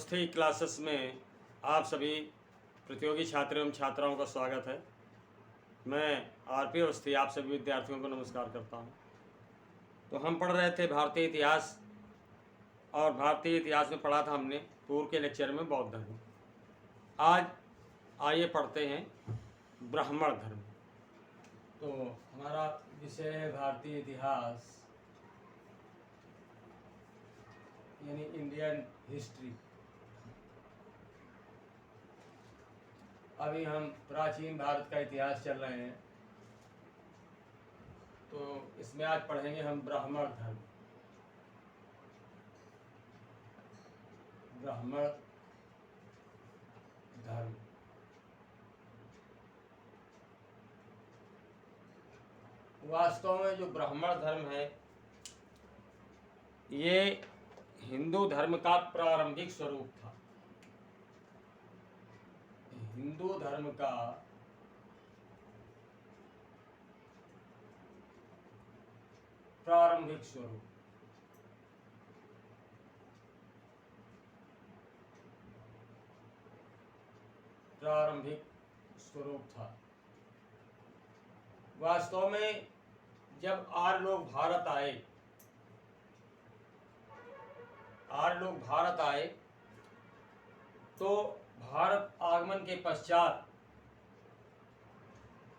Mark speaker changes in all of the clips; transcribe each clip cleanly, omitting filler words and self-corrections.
Speaker 1: Awasthi classes में आप सभी प्रतियोगी छात्र एवं छात्राओं का स्वागत है। मैं आरपी अवस्थी आप सभी विद्यार्थियों को नमस्कार करता हूं। तो हम पढ़ रहे थे भारतीय इतिहास, और भारतीय इतिहास में पढ़ा था हमने पूर्व के लेक्चर में बौद्ध धर्म। आज आइए पढ़ते हैं ब्राह्मण धर्म। तो हमारा विषय है भारतीय इतिहास यानी इंडियन हिस्ट्री। अभी हम प्राचीन भारत का इतिहास चल रहे हैं, तो इसमें आज पढ़ेंगे हम ब्राह्मण धर्म। ब्राह्मण धर्म वास्तव में जो ब्राह्मण धर्म है ये हिंदू धर्म का प्रारंभिक स्वरूप था। हिंदू धर्म का प्रारंभिक स्वरूप था। वास्तव में जब आर्य लोग भारत आए तो भारत आगमन के पश्चात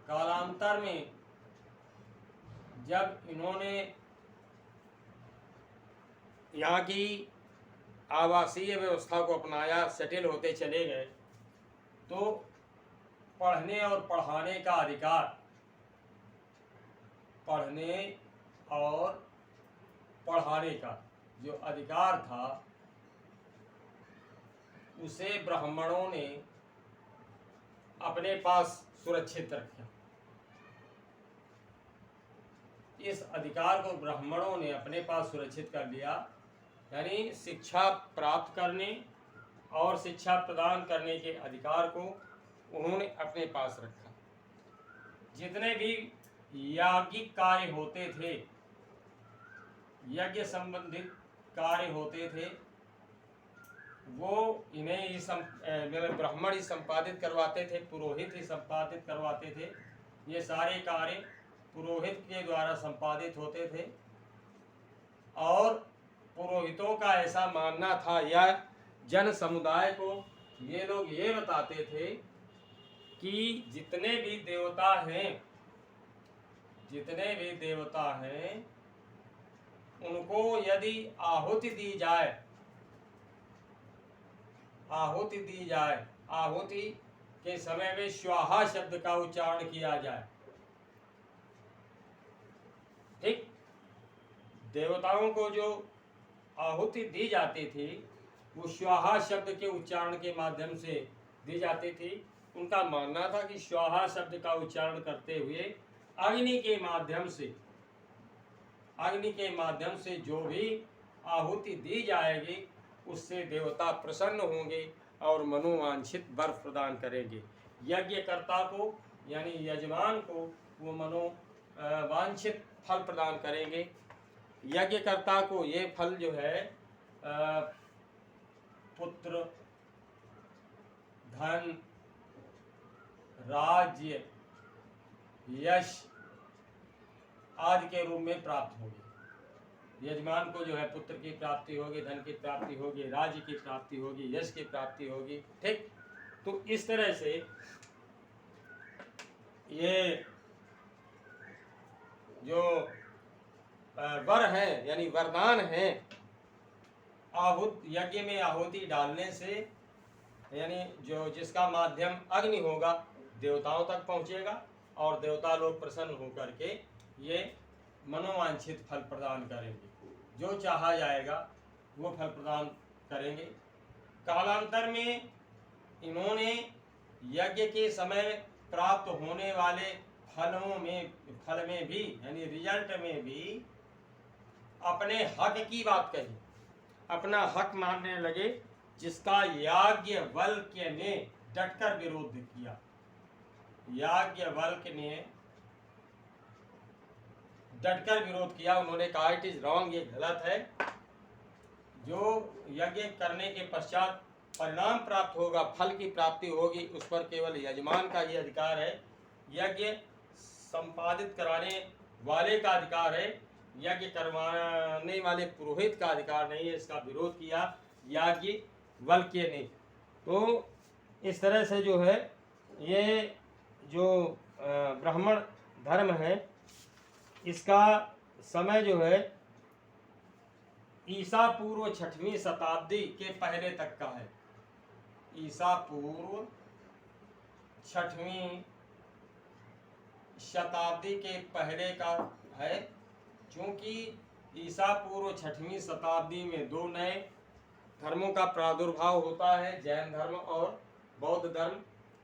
Speaker 1: कालांतर में जब इन्होंने यहाँ की आवासीय व्यवस्था को अपनाया, सेटल होते चले गए, तो पढ़ने और पढ़ाने का अधिकार, पढ़ने और पढ़ाने का जो अधिकार था उसे ब्राह्मणों ने अपने पास सुरक्षित रखा। इस अधिकार को ब्राह्मणों ने अपने पास सुरक्षित कर लिया, यानी शिक्षा प्राप्त करने और शिक्षा प्रदान करने के अधिकार को उन्होंने अपने पास रखा। जितने भी याज्ञिक कार्य होते थे, यज्ञ संबंधित कार्य होते थे, वो इन्हें ही ब्राह्मण ही संपादित करवाते थे, पुरोहित ही संपादित करवाते थे। ये सारे कार्य पुरोहित के द्वारा संपादित होते थे, और पुरोहितों का ऐसा मानना था, या जन समुदाय को ये लोग ये बताते थे कि जितने भी देवता हैं उनको यदि आहुति दी जाए, आहुति के समय में स्वाहा शब्द का उच्चारण किया जाए। ठीक, देवताओं को जो आहुति दी जाती थी वो स्वाहा शब्द के उच्चारण के माध्यम से दी जाती थी। उनका मानना था कि स्वाहा शब्द का उच्चारण करते हुए अग्नि के माध्यम से जो भी आहुति दी जाएगी उससे देवता प्रसन्न होंगे और मनोवांछित वर प्रदान करेंगे। यज्ञकर्ता को यानी यजमान को वो मनोवांछित फल प्रदान करेंगे। यज्ञकर्ता को ये फल जो है पुत्र, धन, राज्य, यश आदि के रूप में प्राप्त होगी। यजमान को जो है पुत्र की प्राप्ति होगी, धन की प्राप्ति होगी, राज्य की प्राप्ति होगी, यश की प्राप्ति होगी। ठीक, तो इस तरह से ये जो वर है यानी वरदान है, यज्ञ में आहुति डालने से, यानी जो जिसका माध्यम अग्नि होगा देवताओं तक पहुंचेगा और देवता लोग प्रसन्न होकर के ये मनोवांछित फल प्रदान करेंगे। जो चाहा जाएगा वो फल प्रदान करेंगे। कालांतर में इन्होंने यज्ञ के समय प्राप्त होने वाले फल में भी यानी रिजल्ट में भी अपने हक की बात कही, अपना हक मानने लगे, जिसका याज्ञवल्क्य ने डटकर विरोध किया। याज्ञवल्क्य ने डटकर विरोध किया। उन्होंने कहा इट इज रॉन्ग, ये गलत है। जो यज्ञ करने के पश्चात परिणाम प्राप्त होगा, फल की प्राप्ति होगी, उस पर केवल यजमान का ही अधिकार है। यज्ञ संपादित कराने वाले का अधिकार है, यज्ञ करवाने वाले पुरोहित का अधिकार नहीं है। इसका विरोध किया याज्ञवल्क्य ने। तो इस तरह से जो है ये जो ब्राह्मण धर्म है इसका समय जो है ईसा पूर्व 6वीं शताब्दी के पहले तक का है। ईसा पूर्व 6वीं शताब्दी के पहले का है, क्योंकि ईसा पूर्व 6वीं शताब्दी में दो नए धर्मों का प्रादुर्भाव होता है, जैन धर्म और बौद्ध धर्म।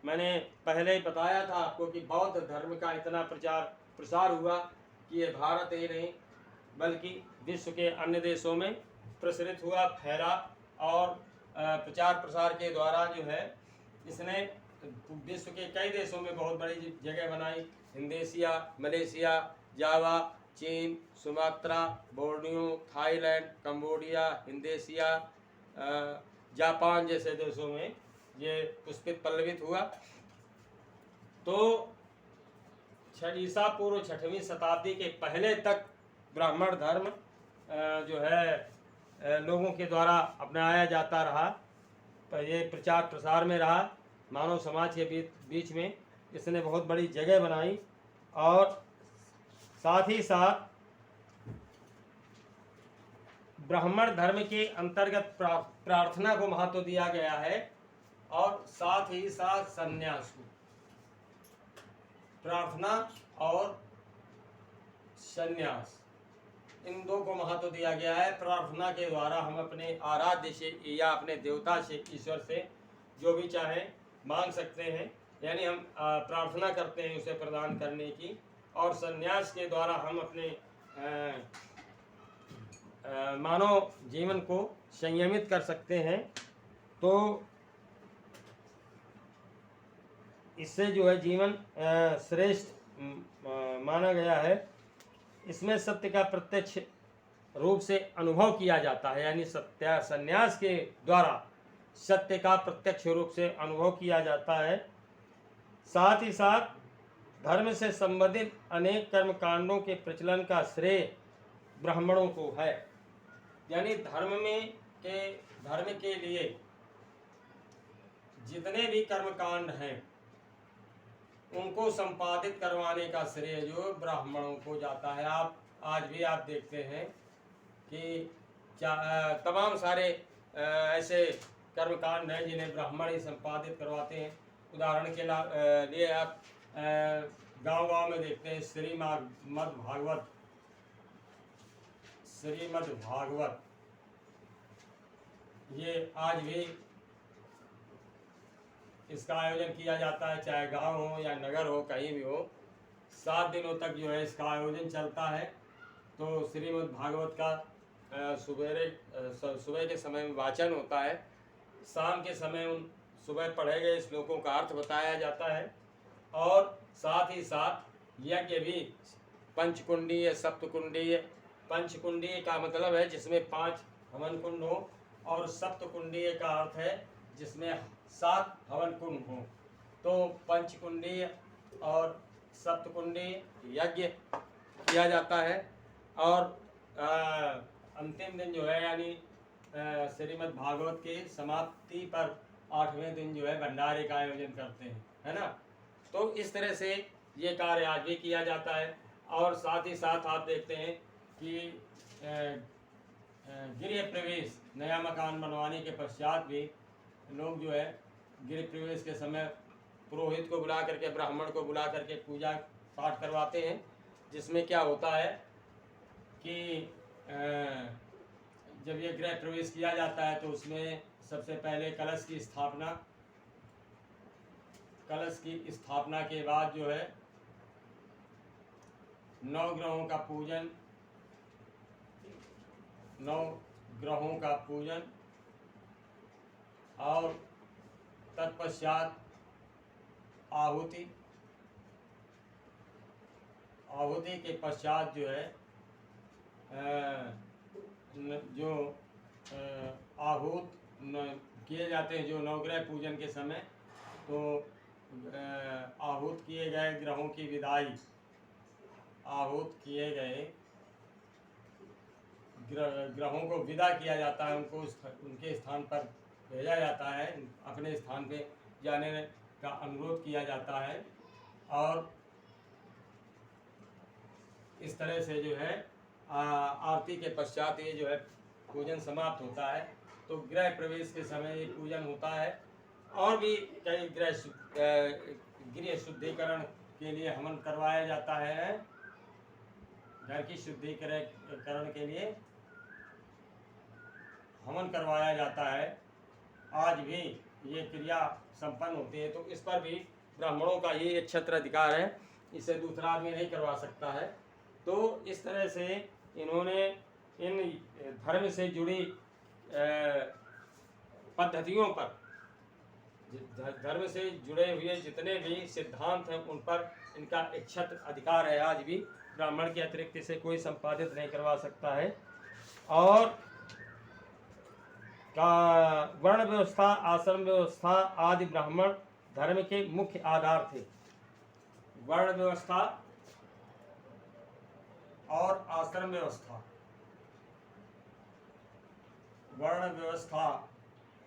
Speaker 1: मैंने पहले ही बताया था आपको कि बौद्ध धर्म का इतना प्रसार हुआ कि ये भारत ही नहीं बल्कि विश्व के अन्य देशों में प्रसरित हुआ, फैला, और प्रचार प्रसार के द्वारा जो है इसने विश्व के कई देशों में बहुत बड़ी जगह बनाई। इंडोनेशिया, मलेशिया, जावा, चीन, Sumatra, Borneo, Thailand, Cambodia, Indonesia, Japan जैसे देशों में ये पुष्पित पल्लवित हुआ। तो ईसा पूर्व 6वीं शताब्दी के पहले तक ब्राह्मण धर्म जो है लोगों के द्वारा अपनाया जाता रहा। तो ये प्रचार प्रसार में रहा, मानव समाज के बीच में इसने बहुत बड़ी जगह बनाई। और साथ ही साथ ब्राह्मण धर्म के अंतर्गत प्रार्थना को महत्व दिया गया है, और साथ ही साथ संन्यास को। प्रार्थना और संन्यास इन दो को महत्व दिया गया है। प्रार्थना के द्वारा हम अपने आराध्य से या अपने देवता से, ईश्वर से जो भी चाहे मांग सकते हैं, यानी हम प्रार्थना करते हैं उसे प्रदान करने की। और संन्यास के द्वारा हम अपने मानव जीवन को संयमित कर सकते हैं। तो इससे जो है जीवन श्रेष्ठ माना गया है। इसमें सत्य का प्रत्यक्ष रूप से अनुभव किया जाता है, यानी संन्यास के द्वारा सत्य का प्रत्यक्ष रूप से अनुभव किया जाता है। साथ ही साथ धर्म से संबंधित अनेक कर्म कांडों के प्रचलन का श्रेय ब्राह्मणों को है। यानी धर्म के लिए जितने भी कर्म कांड हैं उनको संपादित करवाने का श्रेय जो ब्राह्मणों को जाता है। आप आज भी आप देखते हैं कि तमाम सारे ऐसे कर्मकांड हैं जिन्हें ब्राह्मण ही संपादित करवाते हैं। उदाहरण के लिए आप गांव-गांव में देखते हैं श्रीमद् भागवत ये आज भी इसका आयोजन किया जाता है, चाहे गांव हो या नगर हो, कहीं भी हो। 7 दिनों तक जो है इसका आयोजन चलता है। तो श्रीमद् भागवत का सुबह के समय में वाचन होता है, शाम के समय उन सुबह पढ़े गए श्लोकों का अर्थ बताया जाता है। और साथ ही साथ यज्ञ भी पंचकुंडीय, सप्तकुंडीय। पंचकुंडीय का मतलब है जिसमें 5 हवन कुंड हो, और सप्तकुंडीय का अर्थ है जिसमें 7 हवन कुंड हो। तो पंचकुंडीय और सप्तकुंडीय यज्ञ किया जाता है। और अंतिम दिन जो है यानी श्रीमद् भागवत के समाप्ति पर 8वें दिन जो है भंडारे का आयोजन करते हैं, है ना। तो इस तरह से ये कार्य आज भी किया जाता है। और साथ ही साथ आप देखते हैं कि गृह प्रवेश, नया मकान बनवाने के पश्चात भी लोग जो है गृह प्रवेश के समय पुरोहित को बुला करके, ब्राह्मण को बुला करके पूजा पाठ करवाते हैं। जिसमें क्या होता है कि जब ये गृह प्रवेश किया जाता है तो उसमें सबसे पहले कलश की स्थापना के बाद जो है 9 ग्रहों का पूजन और तत्पश्चात आहुति के पश्चात जो है आहूत किए जाते हैं जो नवग्रह पूजन के समय, तो आहूत किए गए ग्रहों की विदाई, आहूत किए गए ग्रहों को विदा किया जाता है, उनको उनके स्थान पर भेजा जाता है, अपने स्थान पे जाने का अनुरोध किया जाता है। और इस तरह से जो है आरती के पश्चात ये जो है पूजन समाप्त होता है। तो गृह प्रवेश के समय ये पूजन होता है। और भी कई गृह शुद्धिकरण के लिए हवन करवाया जाता है, घर की शुद्धिकरण के लिए हवन करवाया जाता है। आज भी ये क्रिया संपन्न होती है। तो इस पर भी ब्राह्मणों का ये क्षत्र अधिकार है, इसे दूसरा आदमी नहीं करवा सकता है। तो इस तरह से इन्होंने इन धर्म से जुड़ी पद्धतियों पर, धर्म से जुड़े हुए जितने भी सिद्धांत हैं उन पर इनका एक क्षत्र अधिकार है। आज भी ब्राह्मण के अतिरिक्त इसे कोई संपादित नहीं करवा सकता है। और का वर्ण व्यवस्था, आश्रम व्यवस्था आदि ब्राह्मण धर्म के मुख्य आधार थे। वर्ण व्यवस्था और आश्रम व्यवस्था, वर्ण व्यवस्था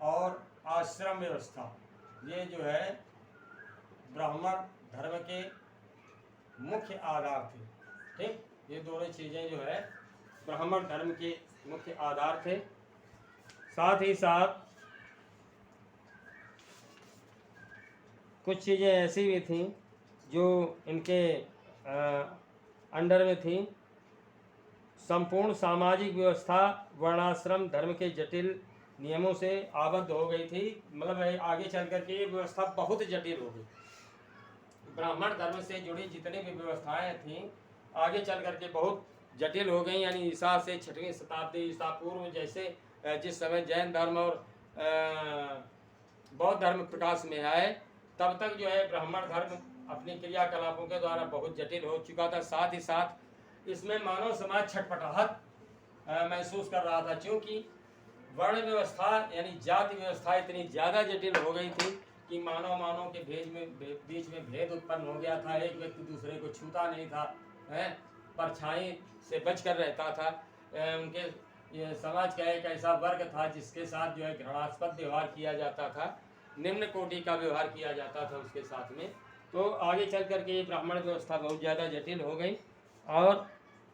Speaker 1: और आश्रम व्यवस्था, ये जो है ब्राह्मण धर्म के मुख्य आधार थे। ठीक, ये दोनों चीज़ें जो है ब्राह्मण धर्म के मुख्य आधार थे। साथ ही साथ कुछ चीज़ें ऐसी भी थीं जो इनके अंडर में थीं। संपूर्ण सामाजिक व्यवस्था वर्णाश्रम धर्म के जटिल नियमों से आबद्ध हो गई थी। मतलब आगे चल करके ये व्यवस्था बहुत जटिल हो गई। ब्राह्मण धर्म से जुड़ी जितनी भी व्यवस्थाएं थीं आगे चल करके बहुत जटिल हो गई। यानी ईसा से 6वीं शताब्दी ईसा पूर्व जैसे जिस समय जैन धर्म और बौद्ध धर्म प्रकाश में आए, तब तक जो है ब्राह्मण धर्म अपनी क्रियाकलापों के द्वारा बहुत जटिल हो चुका था। साथ ही साथ इसमें मानव समाज छटपटाहट महसूस कर रहा था, क्योंकि वर्ण व्यवस्था यानी जाति व्यवस्था इतनी ज़्यादा जटिल हो गई थी कि मानव के बीच में भेद उत्पन्न हो गया था। एक व्यक्ति दूसरे को छूता नहीं था, परछाई से बचकर रहता था। उनके ये समाज का एक ऐसा वर्ग था जिसके साथ जो है घृणास्पद व्यवहार किया जाता था, निम्न कोटि का व्यवहार किया जाता था उसके साथ में। तो आगे चल करके ये ब्राह्मण व्यवस्था बहुत ज़्यादा जटिल हो गई और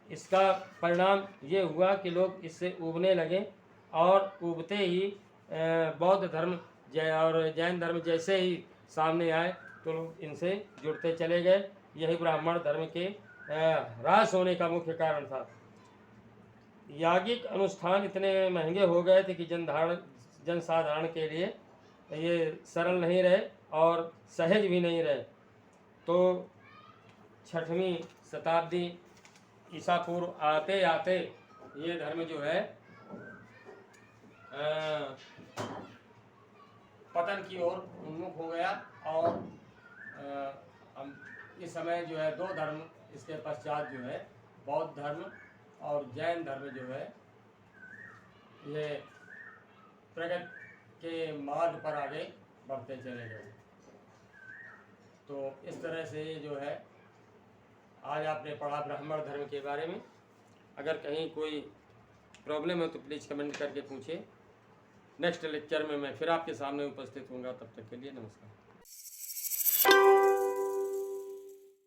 Speaker 1: इसका परिणाम ये हुआ कि लोग इससे ऊबने लगे और ऊबते ही बौद्ध धर्म और जैन धर्म जैसे ही सामने आए तो लोग इनसे जुड़ते चले गए। यही ब्राह्मण धर्म के ह्रास होने का मुख्य कारण था। यागिक अनुष्ठान इतने महंगे हो गए थे कि जनसाधारण के लिए ये सरल नहीं रहे और सहज भी नहीं रहे। तो 6वीं शताब्दी ईसा पूर्व आते आते ये धर्म जो है पतन की ओर उन्मुख हो गया। और इस समय जो है 2 धर्म इसके पश्चात जो है बौद्ध धर्म और जैन धर्म जो है ये प्रगति के मार्ग पर आगे बढ़ते चले गए। तो इस तरह से ये जो है आज आपने पढ़ा ब्राह्मण धर्म के बारे में। अगर कहीं कोई प्रॉब्लम है तो प्लीज़ कमेंट करके पूछिए। नेक्स्ट लेक्चर में मैं फिर आपके सामने उपस्थित होऊंगा। तब तक के लिए नमस्कार।